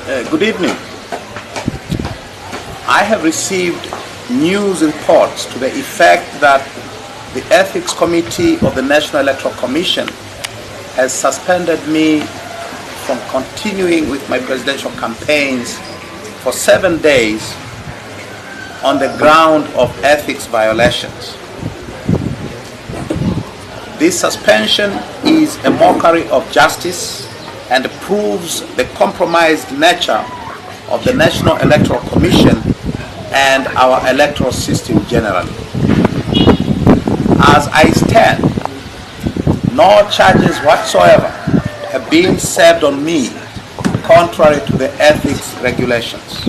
Good evening. I have received news reports to the effect that the Ethics Committee of the National Electoral Commission has suspended me from continuing with my presidential campaigns for 7 days on the ground of ethics violations. This suspension is a mockery of justice and proves the compromised nature of the National Electoral Commission and our electoral system generally. As I stand, no charges whatsoever have been served on me contrary to the ethics regulations.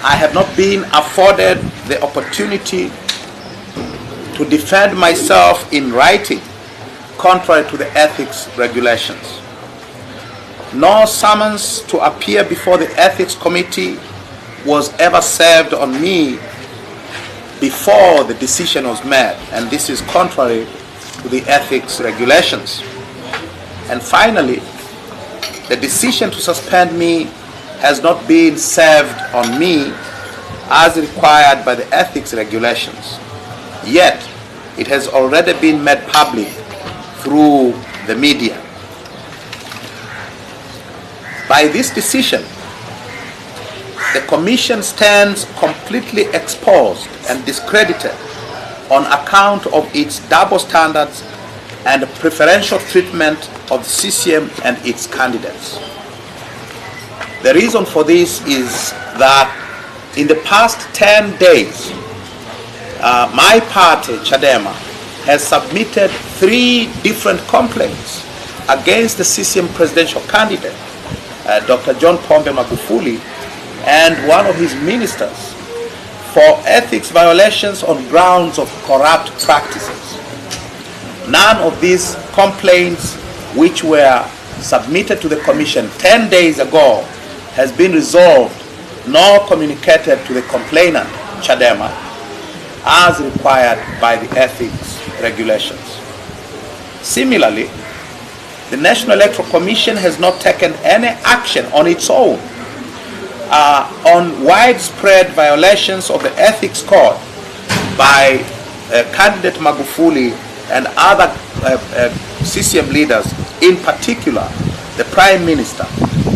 I have not been afforded the opportunity to defend myself in writing contrary to the ethics regulations. No summons to appear before the Ethics Committee was ever served on me before the decision was made, and this is contrary to the ethics regulations. And finally, the decision to suspend me has not been served on me as required by the ethics regulations, yet it has already been made public through the media. By this decision, the Commission stands completely exposed and discredited on account of its double standards and preferential treatment of the CCM and its candidates. The reason for this is that in the past 10 days, my party, Chadema, has submitted 3 different complaints against the CCM presidential candidate, Dr. John Pombe Magufuli, and one of his ministers for ethics violations on grounds of corrupt practices. None of these complaints, which were submitted to the Commission 10 days ago, has been resolved nor communicated to the complainant, Chadema, as required by the ethics regulations. Similarly, the National Electoral Commission has not taken any action on its own on widespread violations of the ethics code by candidate Magufuli and other CCM leaders, in particular the Prime Minister,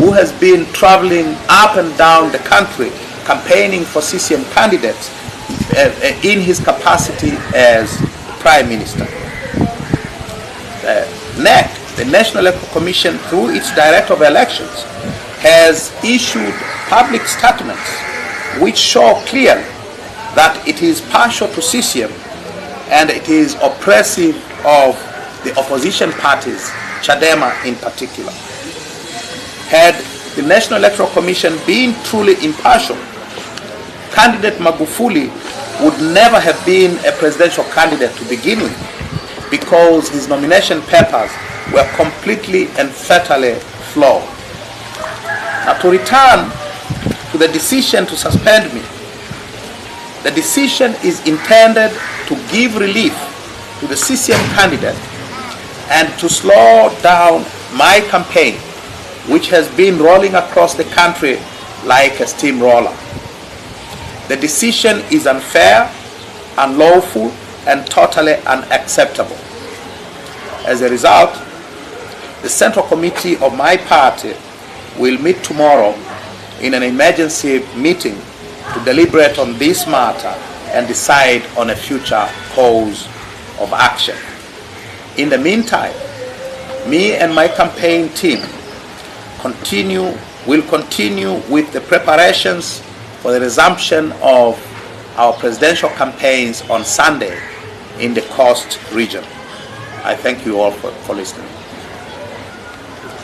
who has been traveling up and down the country campaigning for CCM candidates in his capacity as Prime Minister. Next, the National Electoral Commission, through its Director of Elections, has issued public statements which show clearly that it is partial to CCM and it is oppressive of the opposition parties, Chadema in particular. Had the National Electoral Commission been truly impartial, candidate Magufuli would never have been a presidential candidate to begin with, because his nomination papers were completely and fatally flawed. Now, to return to the decision to suspend me, the decision is intended to give relief to the CCM candidate and to slow down my campaign, which has been rolling across the country like a steamroller. The decision is unfair, unlawful, and totally unacceptable. As a result, the Central Committee of my party will meet tomorrow in an emergency meeting to deliberate on this matter and decide on a future course of action. In the meantime, me and my campaign team will continue with the preparations for the resumption of our presidential campaigns on Sunday in the Coast region. I thank you all for listening.